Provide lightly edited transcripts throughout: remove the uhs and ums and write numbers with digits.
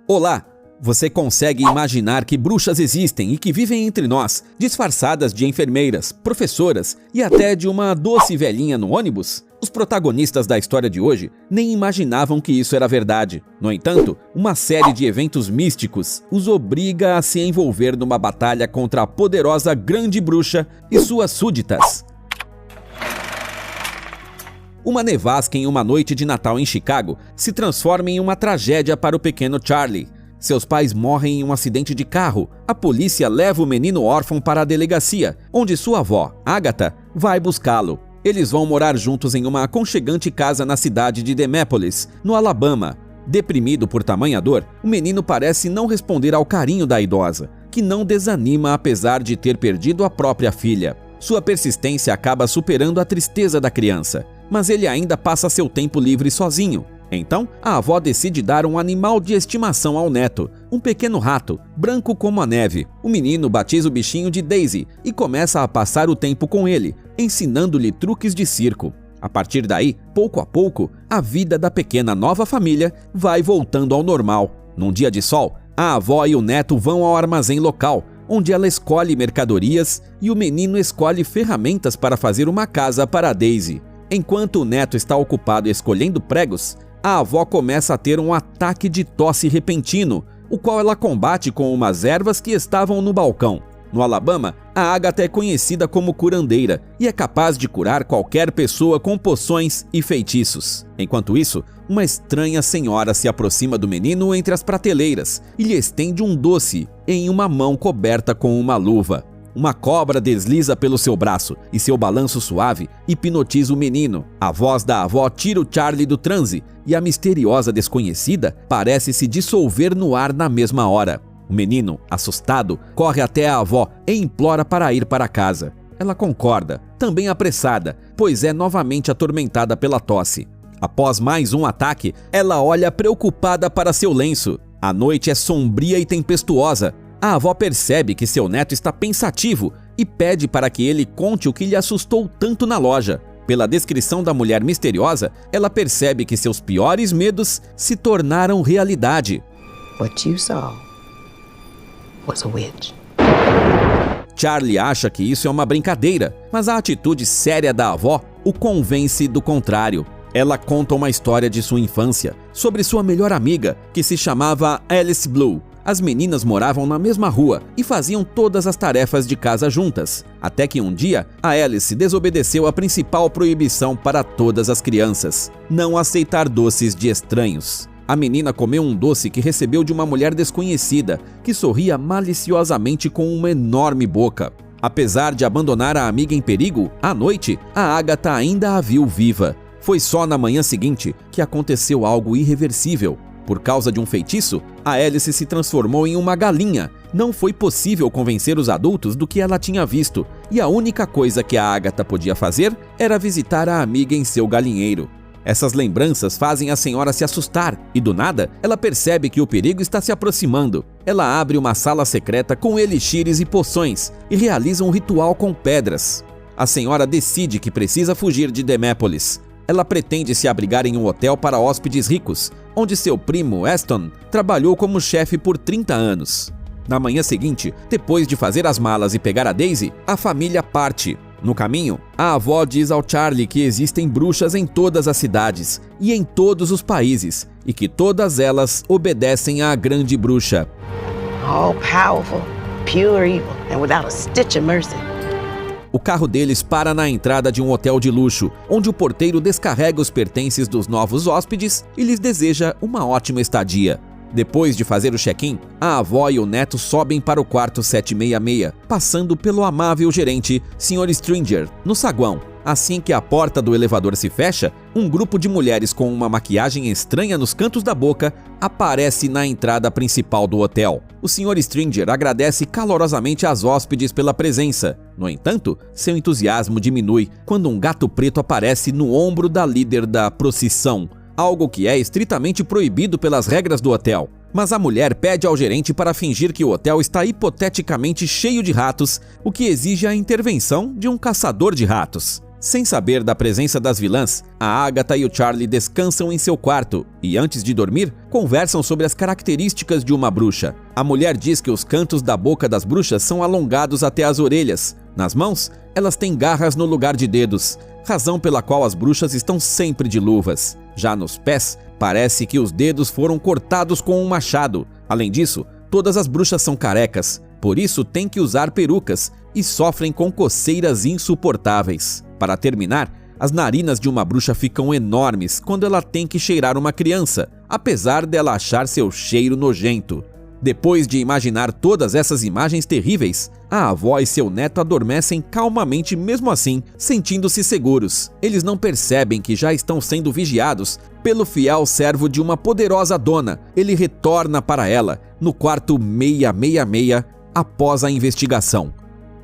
Olá! Você consegue imaginar que bruxas existem e que vivem entre nós, disfarçadas de enfermeiras, professoras e até de uma doce velhinha no ônibus? Os protagonistas da história de hoje nem imaginavam que isso era verdade. No entanto, uma série de eventos místicos os obriga a se envolver numa batalha contra a poderosa Grande Bruxa e suas súditas. Uma nevasca em uma noite de Natal em Chicago se transforma em uma tragédia para o pequeno Charlie. Seus pais morrem em um acidente de carro. A polícia leva o menino órfão para a delegacia, onde sua avó, Agatha, vai buscá-lo. Eles vão morar juntos em uma aconchegante casa na cidade de Demépolis, no Alabama. Deprimido por tamanha dor, o menino parece não responder ao carinho da idosa, que não desanima apesar de ter perdido a própria filha. Sua persistência acaba superando a tristeza da criança, mas ele ainda passa seu tempo livre sozinho. Então, a avó decide dar um animal de estimação ao neto, um pequeno rato, branco como a neve. O menino batiza o bichinho de Daisy e começa a passar o tempo com ele, ensinando-lhe truques de circo. A partir daí, pouco a pouco, a vida da pequena nova família vai voltando ao normal. Num dia de sol, a avó e o neto vão ao armazém local, onde ela escolhe mercadorias e o menino escolhe ferramentas para fazer uma casa para a Daisy. Enquanto o neto está ocupado escolhendo pregos, a avó começa a ter um ataque de tosse repentino, o qual ela combate com umas ervas que estavam no balcão. No Alabama, a Agatha é conhecida como curandeira e é capaz de curar qualquer pessoa com poções e feitiços. Enquanto isso, uma estranha senhora se aproxima do menino entre as prateleiras e lhe estende um doce em uma mão coberta com uma luva. Uma cobra desliza pelo seu braço e seu balanço suave hipnotiza o menino. A voz da avó tira o Charlie do transe e a misteriosa desconhecida parece se dissolver no ar na mesma hora. O menino, assustado, corre até a avó e implora para ir para casa. Ela concorda, também apressada, pois é novamente atormentada pela tosse. Após mais um ataque, ela olha preocupada para seu lenço. A noite é sombria e tempestuosa. A avó percebe que seu neto está pensativo e pede para que ele conte o que lhe assustou tanto na loja. Pela descrição da mulher misteriosa, ela percebe que seus piores medos se tornaram realidade. What you saw was a witch. Charlie acha que isso é uma brincadeira, mas a atitude séria da avó o convence do contrário. Ela conta uma história de sua infância, sobre sua melhor amiga, que se chamava Alice Blue. As meninas moravam na mesma rua e faziam todas as tarefas de casa juntas, até que um dia a Alice desobedeceu a principal proibição para todas as crianças: não aceitar doces de estranhos. A menina comeu um doce que recebeu de uma mulher desconhecida, que sorria maliciosamente com uma enorme boca. Apesar de abandonar a amiga em perigo, à noite, a Agatha ainda a viu viva. Foi só na manhã seguinte que aconteceu algo irreversível. Por causa de um feitiço, a Alice se transformou em uma galinha. Não foi possível convencer os adultos do que ela tinha visto, e a única coisa que a Agatha podia fazer era visitar a amiga em seu galinheiro. Essas lembranças fazem a senhora se assustar, e do nada, ela percebe que o perigo está se aproximando. Ela abre uma sala secreta com elixires e poções, e realiza um ritual com pedras. A senhora decide que precisa fugir de Demépolis. Ela pretende se abrigar em um hotel para hóspedes ricos, onde seu primo, Aston, trabalhou como chefe por 30 anos. Na manhã seguinte, depois de fazer as malas e pegar a Daisy, a família parte. No caminho, a avó diz ao Charlie que existem bruxas em todas as cidades e em todos os países, e que todas elas obedecem à Grande Bruxa. All powerful, pure evil, and without a stitch of mercy. O carro deles para na entrada de um hotel de luxo, onde o porteiro descarrega os pertences dos novos hóspedes e lhes deseja uma ótima estadia. Depois de fazer o check-in, a avó e o neto sobem para o quarto 766, passando pelo amável gerente, Sr. Stringer, no saguão. Assim que a porta do elevador se fecha, um grupo de mulheres com uma maquiagem estranha nos cantos da boca aparece na entrada principal do hotel. O Sr. Stringer agradece calorosamente às hóspedes pela presença. No entanto, seu entusiasmo diminui quando um gato preto aparece no ombro da líder da procissão, algo que é estritamente proibido pelas regras do hotel. Mas a mulher pede ao gerente para fingir que o hotel está hipoteticamente cheio de ratos, o que exige a intervenção de um caçador de ratos. Sem saber da presença das vilãs, a Agatha e o Charlie descansam em seu quarto e, antes de dormir, conversam sobre as características de uma bruxa. A mulher diz que os cantos da boca das bruxas são alongados até as orelhas. Nas mãos, elas têm garras no lugar de dedos, razão pela qual as bruxas estão sempre de luvas. Já nos pés, parece que os dedos foram cortados com um machado. Além disso, todas as bruxas são carecas, por isso têm que usar perucas e sofrem com coceiras insuportáveis. Para terminar, as narinas de uma bruxa ficam enormes quando ela tem que cheirar uma criança, apesar dela achar seu cheiro nojento. Depois de imaginar todas essas imagens terríveis, a avó e seu neto adormecem calmamente mesmo assim, sentindo-se seguros. Eles não percebem que já estão sendo vigiados pelo fiel servo de uma poderosa dona. Ele retorna para ela no quarto 666 após a investigação.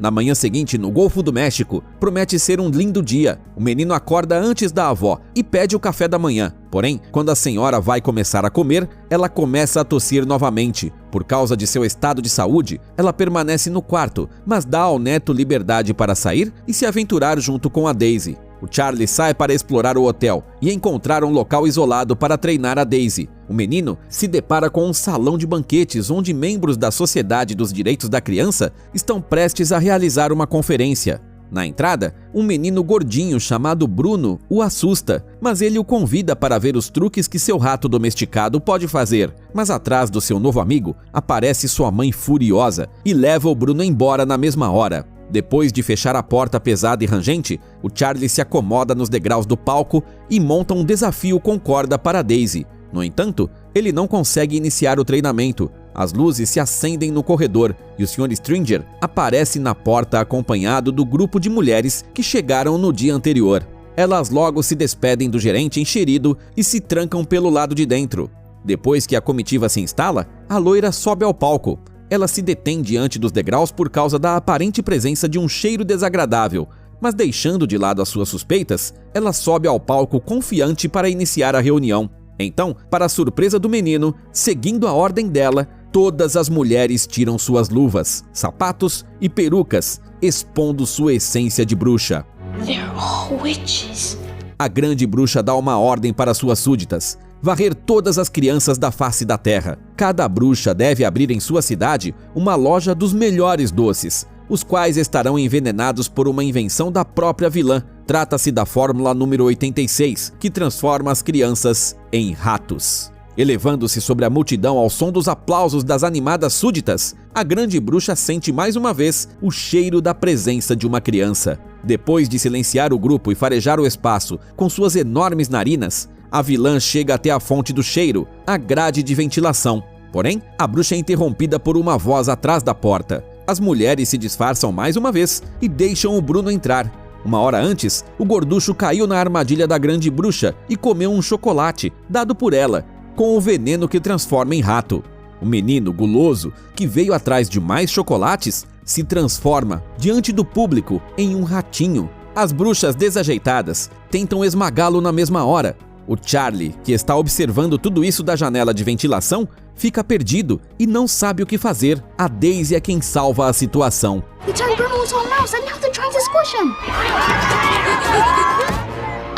Na manhã seguinte, no Golfo do México, promete ser um lindo dia. O menino acorda antes da avó e pede o café da manhã. Porém, quando a senhora vai começar a comer, ela começa a tossir novamente. Por causa de seu estado de saúde, ela permanece no quarto, mas dá ao neto liberdade para sair e se aventurar junto com a Daisy. O Charlie sai para explorar o hotel e encontrar um local isolado para treinar a Daisy. O menino se depara com um salão de banquetes onde membros da Sociedade dos Direitos da Criança estão prestes a realizar uma conferência. Na entrada, um menino gordinho chamado Bruno o assusta, mas ele o convida para ver os truques que seu rato domesticado pode fazer. Mas atrás do seu novo amigo, aparece sua mãe furiosa e leva o Bruno embora na mesma hora. Depois de fechar a porta pesada e rangente, o Charlie se acomoda nos degraus do palco e monta um desafio com corda para Daisy. No entanto, ele não consegue iniciar o treinamento. As luzes se acendem no corredor e o Sr. Stringer aparece na porta acompanhado do grupo de mulheres que chegaram no dia anterior. Elas logo se despedem do gerente enxerido e se trancam pelo lado de dentro. Depois que a comitiva se instala, a loira sobe ao palco. Ela se detém diante dos degraus por causa da aparente presença de um cheiro desagradável, mas deixando de lado as suas suspeitas, ela sobe ao palco confiante para iniciar a reunião. Então, para a surpresa do menino, seguindo a ordem dela, todas as mulheres tiram suas luvas, sapatos e perucas, expondo sua essência de bruxa. They're all witches. A grande bruxa dá uma ordem para suas súditas: varrer todas as crianças da face da terra. Cada bruxa deve abrir em sua cidade uma loja dos melhores doces, os quais estarão envenenados por uma invenção da própria vilã. Trata-se da fórmula número 86, que transforma as crianças em ratos. Elevando-se sobre a multidão ao som dos aplausos das animadas súditas, a grande bruxa sente mais uma vez o cheiro da presença de uma criança. Depois de silenciar o grupo e farejar o espaço com suas enormes narinas, a vilã chega até a fonte do cheiro, a grade de ventilação. Porém, a bruxa é interrompida por uma voz atrás da porta. As mulheres se disfarçam mais uma vez e deixam o Bruno entrar. Uma hora antes, o gorducho caiu na armadilha da grande bruxa e comeu um chocolate dado por ela, com o veneno que transforma em rato. O menino, guloso, que veio atrás de mais chocolates, se transforma, diante do público, em um ratinho. As bruxas desajeitadas tentam esmagá-lo na mesma hora. O Charlie, que está observando tudo isso da janela de ventilação, fica perdido e não sabe o que fazer. A Daisy é quem salva a situação. You turned Bruno into a mouse and now they're trying to squish him.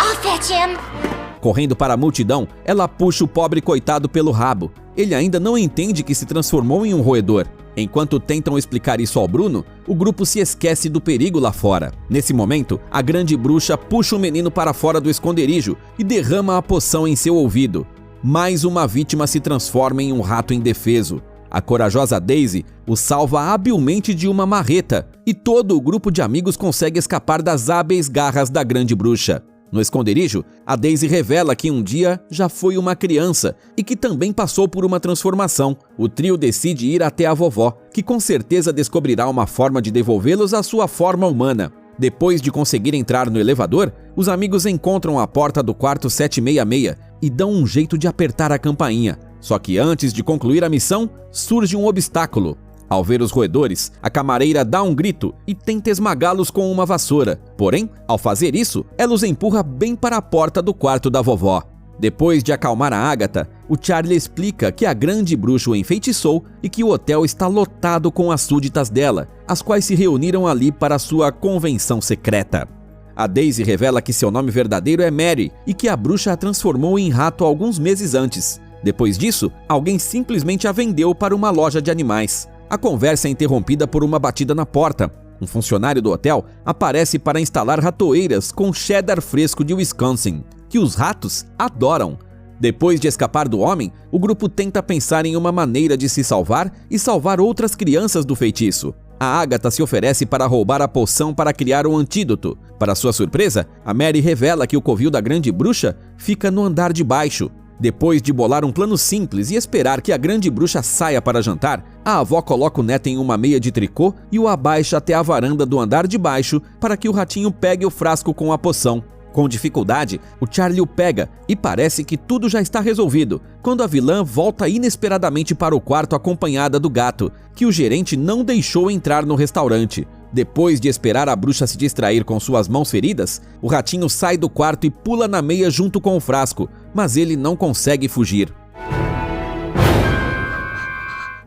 I'll fetch him. Correndo para a multidão, ela puxa o pobre coitado pelo rabo. Ele ainda não entende que se transformou em um roedor. Enquanto tentam explicar isso ao Bruno, o grupo se esquece do perigo lá fora. Nesse momento, a grande bruxa puxa o menino para fora do esconderijo e derrama a poção em seu ouvido. Mais uma vítima se transforma em um rato indefeso. A corajosa Daisy o salva habilmente de uma marreta e todo o grupo de amigos consegue escapar das hábeis garras da grande bruxa. No esconderijo, a Daisy revela que um dia já foi uma criança e que também passou por uma transformação. O trio decide ir até a vovó, que com certeza descobrirá uma forma de devolvê-los à sua forma humana. Depois de conseguir entrar no elevador, os amigos encontram a porta do quarto 766 e dão um jeito de apertar a campainha. Só que antes de concluir a missão, surge um obstáculo. Ao ver os roedores, a camareira dá um grito e tenta esmagá-los com uma vassoura. Porém, ao fazer isso, ela os empurra bem para a porta do quarto da vovó. Depois de acalmar a Agatha, o Charlie explica que a grande bruxa o enfeitiçou e que o hotel está lotado com as súditas dela, as quais se reuniram ali para sua convenção secreta. A Daisy revela que seu nome verdadeiro é Mary e que a bruxa a transformou em rato alguns meses antes. Depois disso, alguém simplesmente a vendeu para uma loja de animais. A conversa é interrompida por uma batida na porta. Um funcionário do hotel aparece para instalar ratoeiras com cheddar fresco de Wisconsin, que os ratos adoram. Depois de escapar do homem, o grupo tenta pensar em uma maneira de se salvar e salvar outras crianças do feitiço. A Agatha se oferece para roubar a poção para criar um antídoto. Para sua surpresa, a Mary revela que o covil da grande bruxa fica no andar de baixo. Depois de bolar um plano simples e esperar que a grande bruxa saia para jantar, a avó coloca o neto em uma meia de tricô e o abaixa até a varanda do andar de baixo para que o ratinho pegue o frasco com a poção. Com dificuldade, o Charlie o pega e parece que tudo já está resolvido, quando a vilã volta inesperadamente para o quarto acompanhada do gato, que o gerente não deixou entrar no restaurante. Depois de esperar a bruxa se distrair com suas mãos feridas, o ratinho sai do quarto e pula na meia junto com o frasco, mas ele não consegue fugir.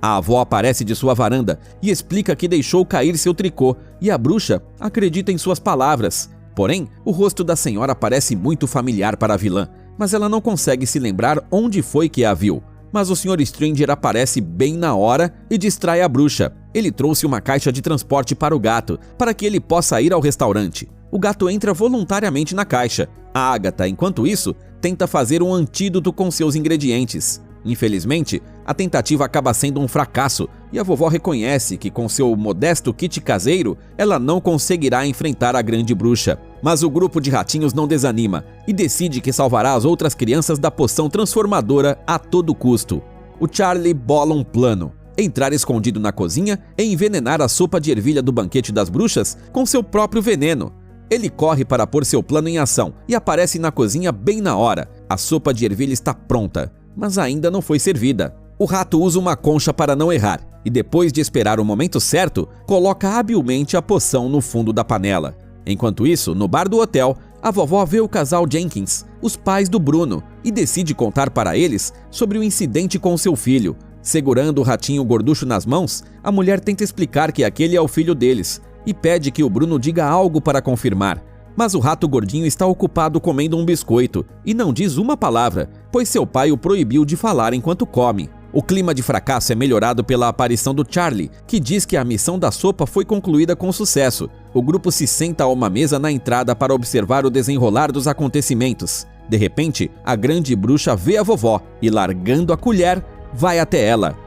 A avó aparece de sua varanda e explica que deixou cair seu tricô, e a bruxa acredita em suas palavras. Porém, o rosto da senhora parece muito familiar para a vilã, mas ela não consegue se lembrar onde foi que a viu. Mas o Sr. Stranger aparece bem na hora e distrai a bruxa. Ele trouxe uma caixa de transporte para o gato, para que ele possa ir ao restaurante. O gato entra voluntariamente na caixa. A Agatha, enquanto isso, tenta fazer um antídoto com seus ingredientes. Infelizmente, a tentativa acaba sendo um fracasso e a vovó reconhece que com seu modesto kit caseiro, ela não conseguirá enfrentar a grande bruxa. Mas o grupo de ratinhos não desanima e decide que salvará as outras crianças da poção transformadora a todo custo. O Charlie bola um plano: entrar escondido na cozinha e envenenar a sopa de ervilha do banquete das bruxas com seu próprio veneno. Ele corre para pôr seu plano em ação e aparece na cozinha bem na hora. A sopa de ervilha está pronta, mas ainda não foi servida. O rato usa uma concha para não errar e, depois de esperar o momento certo, coloca habilmente a poção no fundo da panela. Enquanto isso, no bar do hotel, a vovó vê o casal Jenkins, os pais do Bruno, e decide contar para eles sobre o incidente com seu filho. Segurando o ratinho gorducho nas mãos, a mulher tenta explicar que aquele é o filho deles e pede que o Bruno diga algo para confirmar. Mas o rato gordinho está ocupado comendo um biscoito e não diz uma palavra, pois seu pai o proibiu de falar enquanto come. O clima de fracasso é melhorado pela aparição do Charlie, que diz que a missão da sopa foi concluída com sucesso. O grupo se senta a uma mesa na entrada para observar o desenrolar dos acontecimentos. De repente, a grande bruxa vê a vovó e, largando a colher, vai até ela.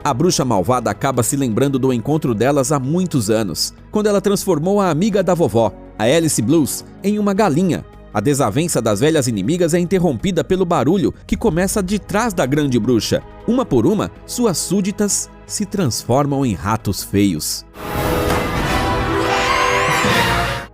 A bruxa malvada acaba se lembrando do encontro delas há muitos anos, quando ela transformou a amiga da vovó, a Alice Blues, em uma galinha. A desavença das velhas inimigas é interrompida pelo barulho que começa de trás da grande bruxa. Uma por uma, suas súditas se transformam em ratos feios.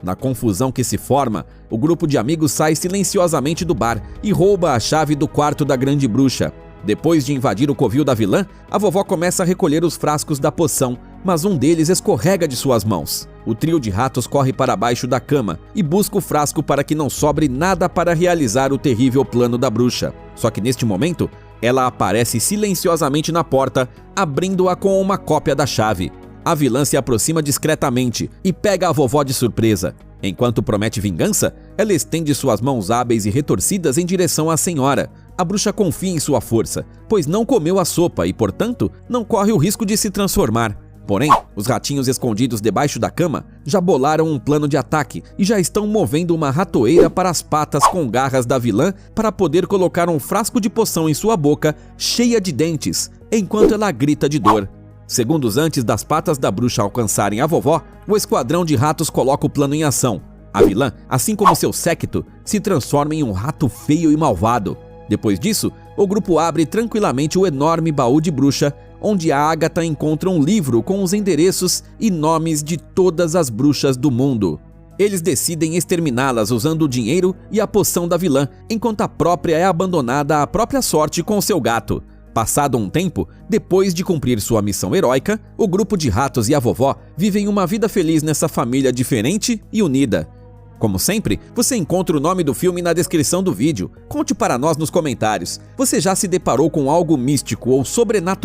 Na confusão que se forma, o grupo de amigos sai silenciosamente do bar e rouba a chave do quarto da grande bruxa. Depois de invadir o covil da vilã, a vovó começa a recolher os frascos da poção, mas um deles escorrega de suas mãos. O trio de ratos corre para baixo da cama e busca o frasco para que não sobre nada para realizar o terrível plano da bruxa. Só que neste momento, ela aparece silenciosamente na porta, abrindo-a com uma cópia da chave. A vilã se aproxima discretamente e pega a vovó de surpresa. Enquanto promete vingança, ela estende suas mãos hábeis e retorcidas em direção à senhora. A bruxa confia em sua força, pois não comeu a sopa e, portanto, não corre o risco de se transformar. Porém, os ratinhos escondidos debaixo da cama já bolaram um plano de ataque e já estão movendo uma ratoeira para as patas com garras da vilã para poder colocar um frasco de poção em sua boca cheia de dentes, enquanto ela grita de dor. Segundos antes das patas da bruxa alcançarem a vovó, o esquadrão de ratos coloca o plano em ação. A vilã, assim como seu séquito, se transforma em um rato feio e malvado. Depois disso, o grupo abre tranquilamente o enorme baú de bruxa, onde a Agatha encontra um livro com os endereços e nomes de todas as bruxas do mundo. Eles decidem exterminá-las usando o dinheiro e a poção da vilã, enquanto a própria é abandonada à própria sorte com seu gato. Passado um tempo, depois de cumprir sua missão heróica, o grupo de ratos e a vovó vivem uma vida feliz nessa família diferente e unida. Como sempre, você encontra o nome do filme na descrição do vídeo. Conte para nós nos comentários. Você já se deparou com algo místico ou sobrenatural